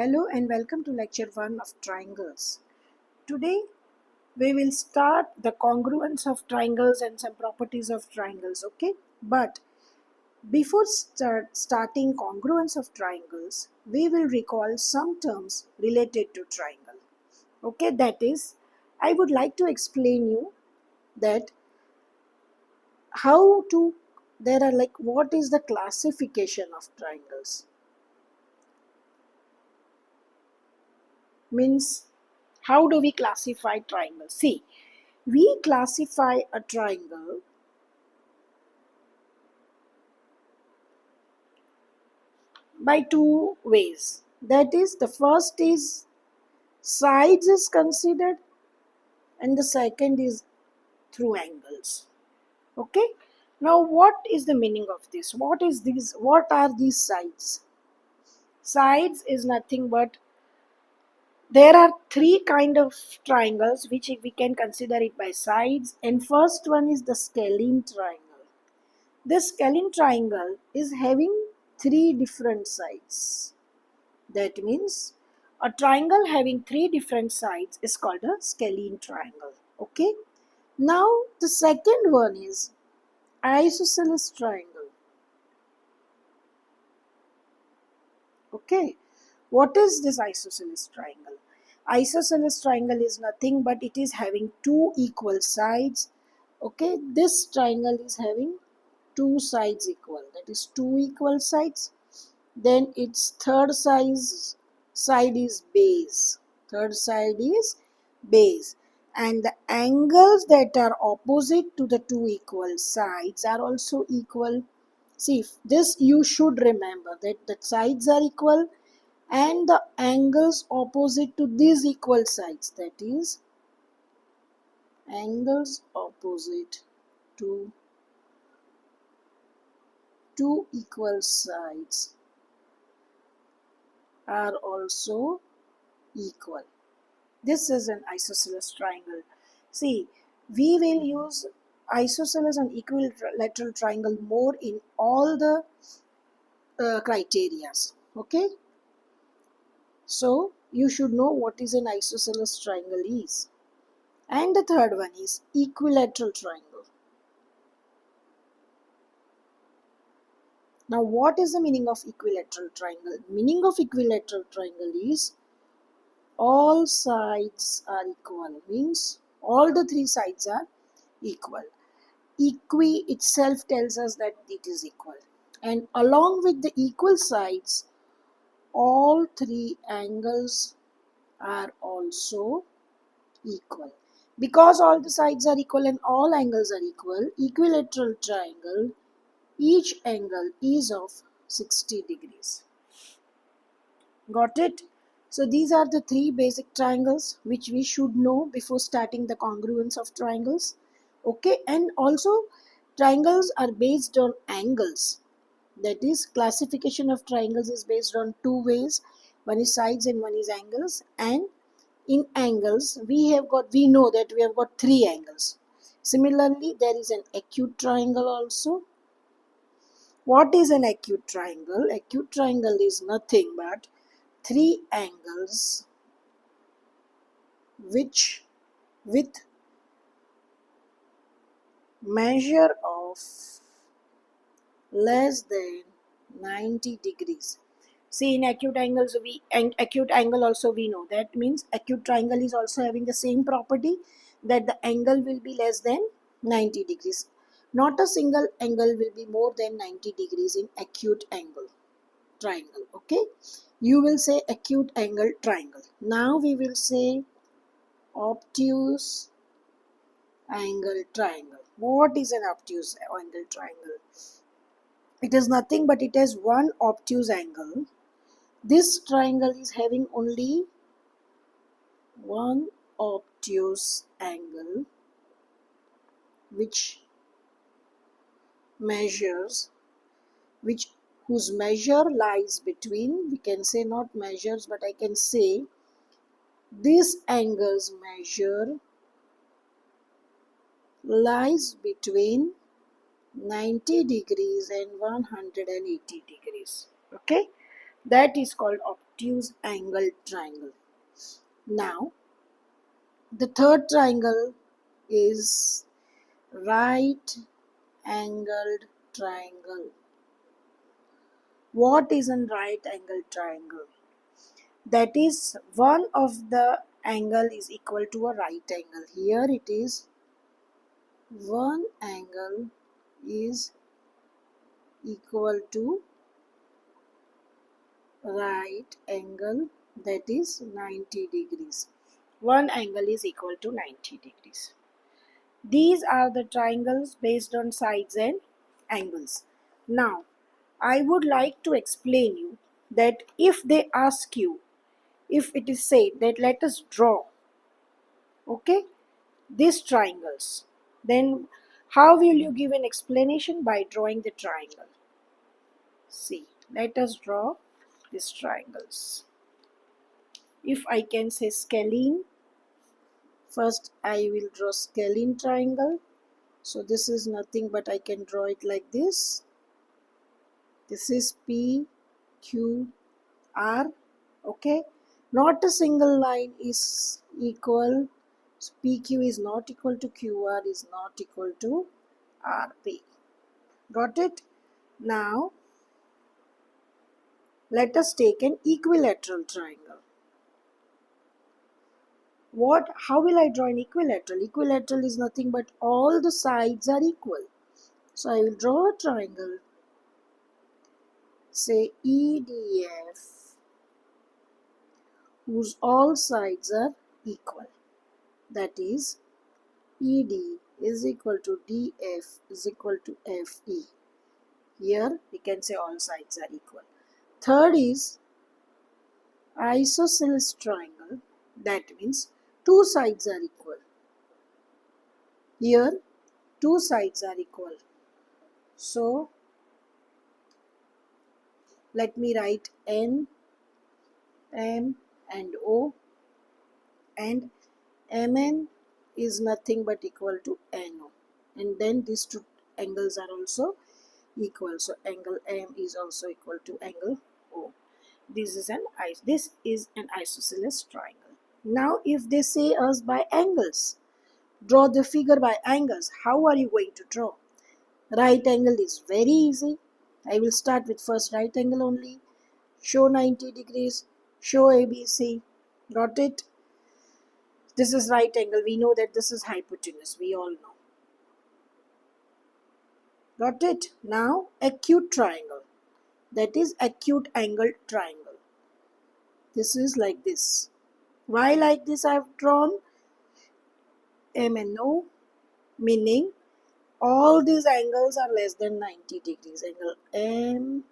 Hello and welcome to lecture 1 of triangles. Today we will start the congruence of triangles and some properties of triangles, okay? But before starting congruence of triangles, we will recall some terms related to triangle. Okay, that is, I would like to explain you that how to, there are like what is the classification of triangles. Means how do we classify triangles? See, we classify a triangle by two ways. That is, the first is sides is considered and the second is through angles. Okay. Now what is the meaning of this? What are these sides? Sides is nothing but there are three kind of triangles which we can consider it by sides, and first one is the scalene triangle. This scalene triangle is having three different sides. That means a triangle having three different sides is called a scalene triangle. Okay. Now the second one is isosceles triangle. Okay. What is this isosceles triangle? Isosceles triangle is nothing but it is having two equal sides. Okay. This triangle is having two sides equal. That is two equal sides. Then its side is base. Third side is base. And the angles that are opposite to the two equal sides are also equal. See, this you should remember that the sides are equal and the angles opposite to these equal sides, that is angles opposite to two equal sides are also equal. This is an isosceles triangle. See, we will use isosceles and equilateral triangle more in all the criterias. Okay. So you should know what is an isosceles triangle is. And the third one is equilateral triangle. Now what is the meaning of equilateral triangle? Meaning of equilateral triangle is all sides are equal, means all the three sides are equal. Equi itself tells us that it is equal, and along with the equal sides all three angles are also equal. Because all the sides are equal and all angles are equal, equilateral triangle, each angle is of 60 degrees. Got it? So these are the three basic triangles which we should know before starting the congruence of triangles. Okay, and also triangles are based on angles. That is, classification of triangles is based on two ways. One is sides and one is angles. And in angles we know that we have got three angles. Similarly, there is an acute triangle also. What is an acute triangle? Acute triangle is nothing but three angles which with measure of less than 90 degrees. See, in acute acute angle also we know that means acute triangle is also having the same property that the angle will be less than 90 degrees. Not a single angle will be more than 90 degrees in acute angle triangle. Okay, you will say acute angle triangle. Now we will say obtuse angle triangle. What is an obtuse angle triangle? It is nothing but it has one obtuse angle. This triangle is having only one obtuse angle which measures, whose measure lies between, we can say not measures but I can say this angle's measure lies between 90 degrees and 180 degrees. Okay, that is called obtuse angled triangle. Now, the third triangle is right angled triangle. What is a right angled triangle? That is, one of the angle is equal to a right angle. Here it is, one angle is equal to right angle, that is 90 degrees. One angle is equal to 90 degrees. These are the triangles based on sides and angles. Now, I would like to explain you that if they ask you, if it is said that let us draw, okay, these triangles, then how will you give an explanation? By drawing the triangle. See, let us draw these triangles. If I can say scalene, first I will draw scalene triangle. So this is nothing but I can draw it like this. This is P, Q, R, okay. Not a single line is equal. So PQ is not equal to QR is not equal to RP. Got it? Now, let us take an equilateral triangle. How will I draw an equilateral? Equilateral is nothing but all the sides are equal. So I will draw a triangle, say EDF, whose all sides are equal. That is, ED is equal to DF is equal to FE. Here we can say all sides are equal. Third is isosceles triangle. That means two sides are equal. Here two sides are equal. So let me write N, M and O, and MN is nothing but equal to NO, and then these two angles are also equal. So angle M is also equal to angle O. This is an isosceles triangle. Now if they say us by angles, draw the figure by angles. How are you going to draw? Right angle is very easy. I will start with first right angle only. Show 90 degrees. Show ABC. Got it? This is right angle. We know that this is hypotenuse. We all know. Got it? Now acute triangle. That is acute angle triangle. This is like this. Why like this I have drawn? M and O, meaning all these angles are less than 90 degrees. Angle M,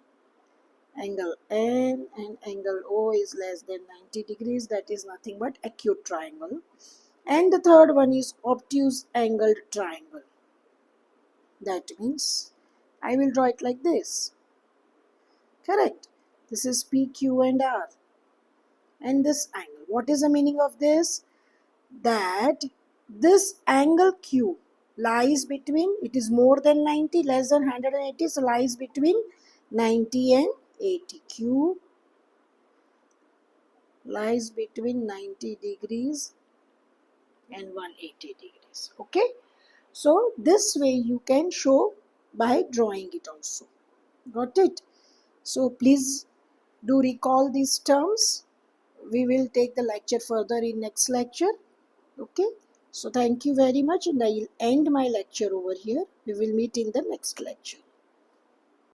angle N and angle O is less than 90 degrees. That is nothing but acute triangle. And the third one is obtuse angled triangle. That means I will draw it like this. Correct. This is P, Q and R. And this angle. What is the meaning of this? That this angle Q lies between, it is more than 90, less than 180, so lies between 90 and 80. Q lies between 90 degrees and 180 degrees. Okay. So this way you can show by drawing it also. Got it? So please do recall these terms. We will take the lecture further in next lecture. Okay. So thank you very much, and I will end my lecture over here. We will meet in the next lecture.